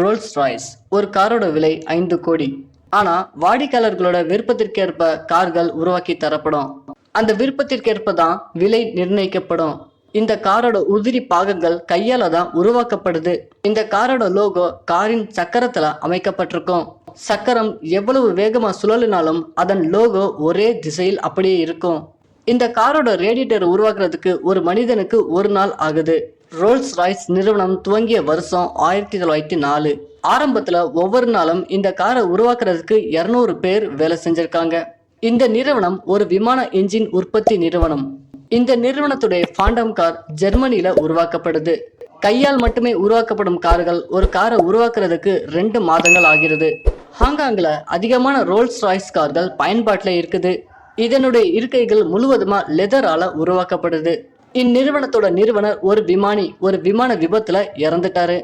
Rolls Royce ஒரு காரோட விலை 5 கோடி. ஆனா வாடிக்கையாளர்களோட விருப்பத்திற்கேற்ப கார்கள் உருவாக்கி தரப்படும். அந்த விருப்பத்திற்கேற்ப தான் விலை நிர்ணயிக்கப்படும். இந்த காரோட உதிரி பாகங்கள் கையால தான் உருவாக்கப்படுது. இந்த காரோட லோகோ காரின் சக்கரத்துல அமைக்கப்பட்டிருக்கும். சக்கரம் எவ்வளவு வேகமா சுழலினாலும் அதன் லோகோ ஒரே திசையில் அப்படியே இருக்கும். இந்த காரோட ரேடியேட்டர் உருவாக்குறதுக்கு ஒரு மனிதனுக்கு 1 நாள் ஆகுது. ரோல்ஸ் ராய்ஸ் நிறுவனம் துவங்கிய வருஷம் 1904. ஆரம்பத்துல ஒவ்வொரு நாளும் இந்த காரை உருவாக்குறதுக்கு 200 பேர் வேலை செஞ்சிருக்காங்க. இந்த நிறுவனம் ஒரு விமான என்ஜின் உற்பத்தி நிறுவனம். இந்த நிறுவனத்துடைய ஃபாண்டம் கார் ஜெர்மனியில உருவாக்கப்படுது. கையால் மட்டுமே உருவாக்கப்படும் கார்கள் ஒரு காரை உருவாக்குறதுக்கு 2 மாதங்கள் ஆகிறது. ஹாங்காங்ல அதிகமான ரோல்ஸ் ராய்ஸ் கார்கள் பயன்பாட்டுல இருக்குது. இதனுடைய இருக்கைகள் முழுவதுமா லெதரால உருவாக்கப்படுது. இந்நிறுவனத்தோட நிறுவனர் ஒரு விமான விபத்துல இறந்துட்டாரு.